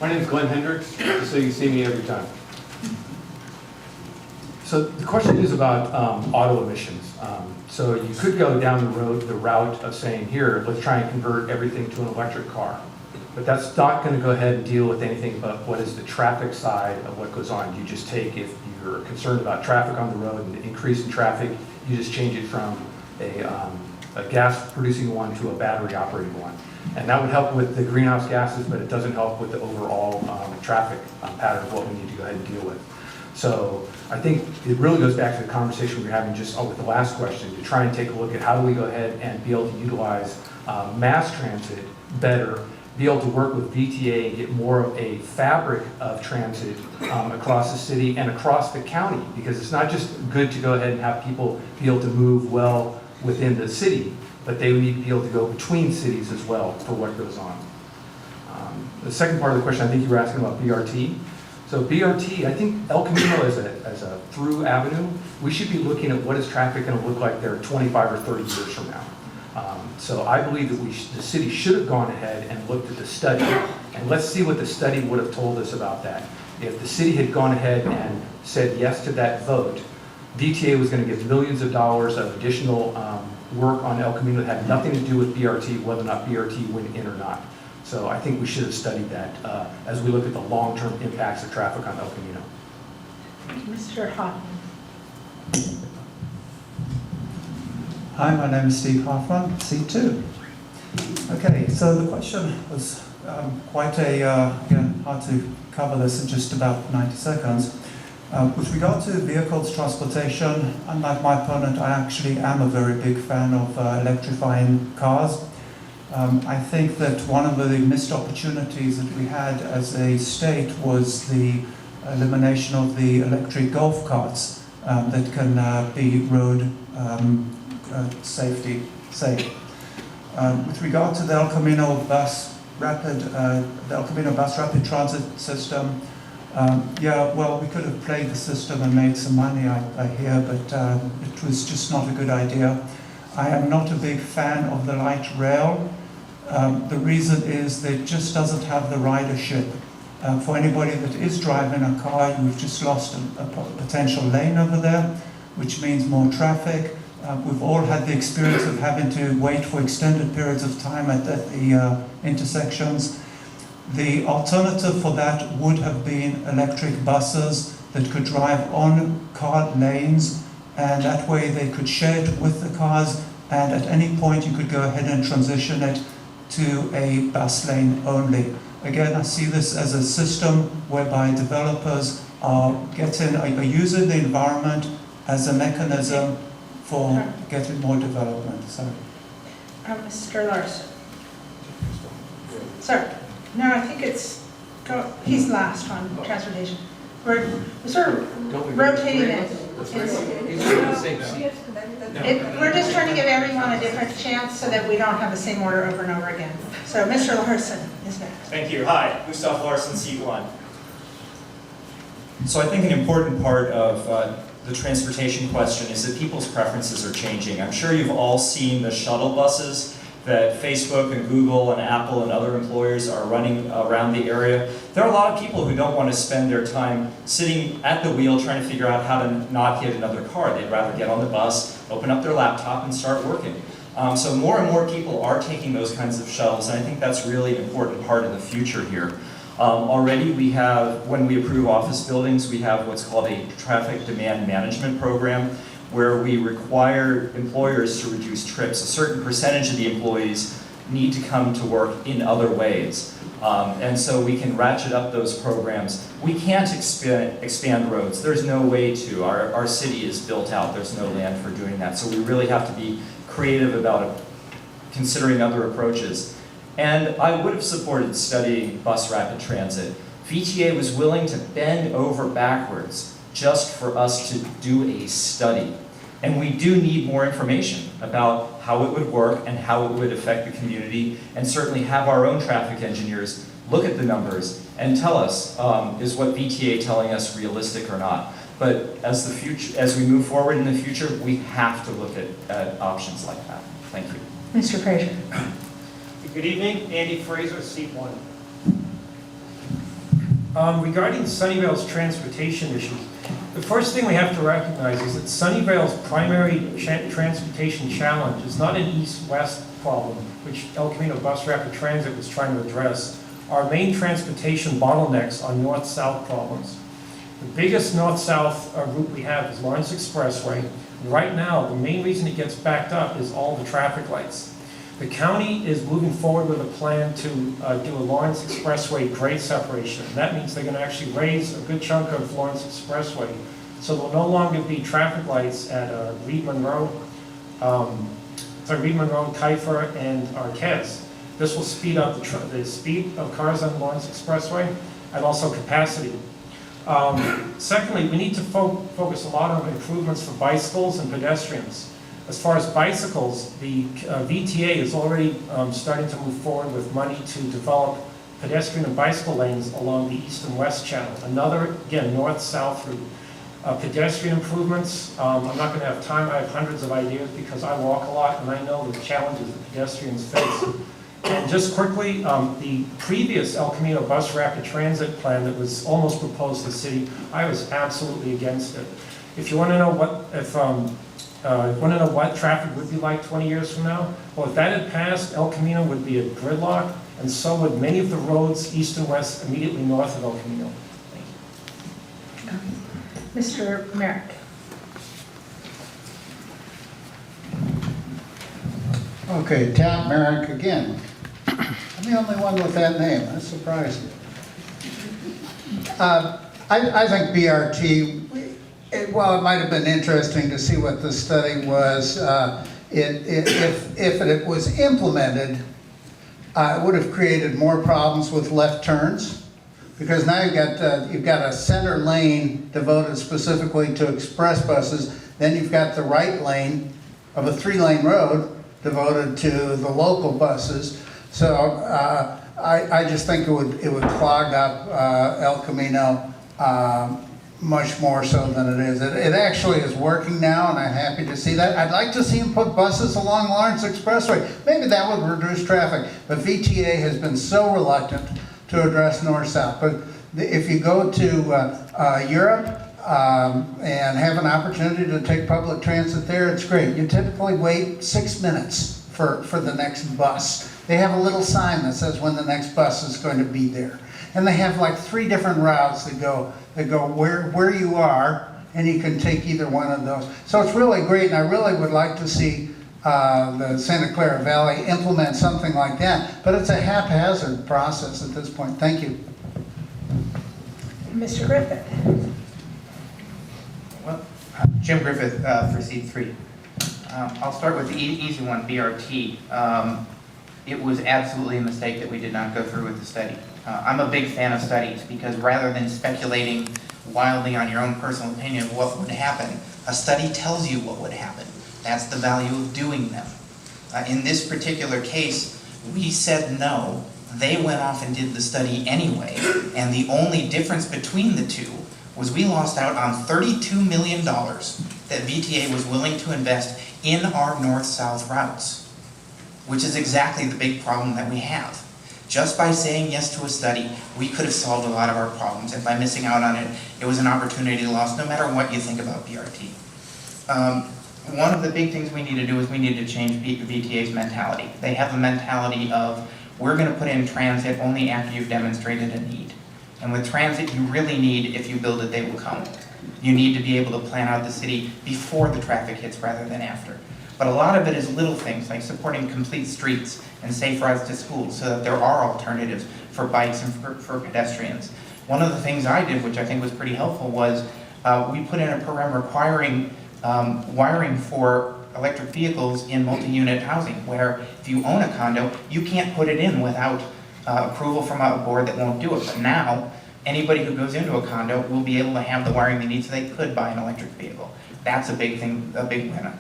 My name is Glenn Hendricks, just so you see me every time. So the question is about auto emissions. So you could go down the route of saying, here, let's try and convert everything to an electric car. But that's not going to go ahead and deal with anything but what is the traffic side of what goes on. You just take, if you're concerned about traffic on the road and the increase in traffic, you just change it from a gas-producing one to a battery-operating one. And that would help with the greenhouse gases, but it doesn't help with the overall traffic pattern of what we need to go ahead and deal with. So I think it really goes back to the conversation we were having just with the last question, to try and take a look at how do we go ahead and be able to utilize mass transit better, be able to work with VTA and get more of a fabric of transit across the city and across the county, because it's not just good to go ahead and have people be able to move well within the city, but they would need to be able to go between cities as well for what goes on. The second part of the question, I think you were asking about BRT. So BRT, I think El Camino as a through avenue, we should be looking at what is traffic going to look like there 25 or 30 years from now. So I believe that the city should have gone ahead and looked at the study, and let's see what the study would have told us about that. If the city had gone ahead and said yes to that vote, VTA was going to give millions of dollars of additional work on El Camino that had nothing to do with BRT, whether or not BRT went in or not. So I think we should have studied that as we look at the long-term impacts of traffic on El Camino. Mr. Hoffman. Hi, my name is Steve Hoffman, C2. Okay, so the question was quite hard to cover this in just about 90 seconds. With regard to vehicles transportation, unlike my opponent, I actually am a very big fan of electrifying cars. I think that one of the missed opportunities that we had as a state was the elimination of the electric golf carts that can be road safe. With regard to the El Camino bus rapid transit system, yeah, well, we could have played the system and made some money, I hear, but it was just not a good idea. I am not a big fan of the light rail. The reason is that it just doesn't have the ridership. For anybody that is driving a car, you've just lost a potential lane over there, which means more traffic. We've all had the experience of having to wait for extended periods of time at the intersections. The alternative for that would have been electric buses that could drive on car lanes, and that way they could share it with the cars, and at any point you could go ahead and transition it to a bus lane only. Again, I see this as a system whereby developers are using the environment as a mechanism for getting more development. So. Mr. Larson. Sir. No, I think he's last on transportation. We're sort of rotating it. We're just trying to give everyone a different chance so that we don't have the same order over and over again. So Mr. Larson is next. Thank you. Hi, Gustav Larson, C1. So I think an important part of the transportation question is that people's preferences are changing. I'm sure you've all seen the shuttle buses that Facebook and Google and Apple and other employers are running around the area. There are a lot of people who don't want to spend their time sitting at the wheel trying to figure out how to not hit another car. They'd rather get on the bus, open up their laptop, and start working. So more and more people are taking those kinds of shuttles, and I think that's really an important part of the future here. Already we have, when we approve office buildings, we have what's called a traffic demand management program, where we require employers to reduce trips. A certain percentage of the employees need to come to work in other ways. And so we can ratchet up those programs. We can't expand roads. There's no way to. Our city is built out. There's no land for doing that. So we really have to be creative about considering other approaches. And I would have supported studying bus rapid transit. VTA was willing to bend over backwards just for us to do a study. And we do need more information about how it would work and how it would affect the community, and certainly have our own traffic engineers look at the numbers and tell us, is what VTA telling us realistic or not? But as we move forward in the future, we have to look at options like that. Thank you. Mr. Fraser. Good evening, Andy Fraser, C1. Regarding Sunnyvale's transportation issues, the first thing we have to recognize is that Sunnyvale's primary transportation challenge is not an east-west problem, which El Camino Bus Rapid Transit was trying to address. Our main transportation bottlenecks are north-south problems. The biggest north-south route we have is Lawrence Expressway. Right now, the main reason it gets backed up is all the traffic lights. The county is moving forward with a plan to do a Lawrence Expressway grade separation. That means they're going to actually raise a good chunk of Lawrence Expressway. So there'll no longer be traffic lights at Reed Monroe, Kiefer, and Arquez. This will speed up the speed of cars on Lawrence Expressway and also capacity. Secondly, we need to focus a lot on improvements for bicycles and pedestrians. As far as bicycles, the VTA is already starting to move forward with money to develop pedestrian and bicycle lanes along the east and west channel. Another, again, north-south route. Pedestrian improvements, I'm not going to have time. I have hundreds of ideas because I walk a lot and I know the challenges that pedestrians face. And just quickly, the previous El Camino Bus Rapid Transit plan that was almost proposed to the city, I was absolutely against it. If you want to know what traffic would be like 20 years from now, well, if that had passed, El Camino would be a gridlock, and so would many of the roads east and west immediately north of El Camino. Thank you. Mr. Merrick. Okay, Tom Merrick again. I'm the only one with that name. That surprised me. I think BRT, while it might have been interesting to see what the study was, if it was implemented, it would have created more problems with left turns. Because now you've got a center lane devoted specifically to express buses. Then you've got the right lane of a 3-lane road devoted to the local buses. So I just think it would clog up El Camino much more so than it is. It actually is working now, and I'm happy to see that. I'd like to see them put buses along Lawrence Expressway. Maybe that would reduce traffic. But VTA has been so reluctant to address north-south. But if you go to Europe and have an opportunity to take public transit there, it's great. You typically wait 6 minutes for the next bus. They have a little sign that says when the next bus is going to be there. And they have like 3 different routes that go where you are, and you can take either one of those. So it's really great, and I really would like to see the Santa Clara Valley implement something like that, but it's a haphazard process at this point. Thank you. Mr. Griffith. Well, Jim Griffith for Seat 3. I'll start with the easy one, BRT. It was absolutely a mistake that we did not go through with the study. I'm a big fan of studies because rather than speculating wildly on your own personal opinion of what would happen, a study tells you what would happen. That's the value of doing them. In this particular case, we said no. They went off and did the study anyway, and the only difference between the two was we lost out on $32 million that VTA was willing to invest in our north-south routes, which is exactly the big problem that we have. Just by saying yes to a study, we could have solved a lot of our problems, and by missing out on it, it was an opportunity lost no matter what you think about BRT. One of the big things we need to do is we need to change VTA's mentality. They have a mentality of, we're going to put in transit only after you've demonstrated a need. And with transit, you really need, if you build it, they will come. You need to be able to plan out the city before the traffic hits rather than after. But a lot of it is little things like supporting complete streets and safe rides to schools so that there are alternatives for bikes and for pedestrians. One of the things I did, which I think was pretty helpful, was we put in a program requiring wiring for electric vehicles in multi-unit housing, where if you own a condo, you can't put it in without approval from a board that won't do it. But now, anybody who goes into a condo will be able to have the wiring they need so they could buy an electric vehicle. That's a big thing, a big win.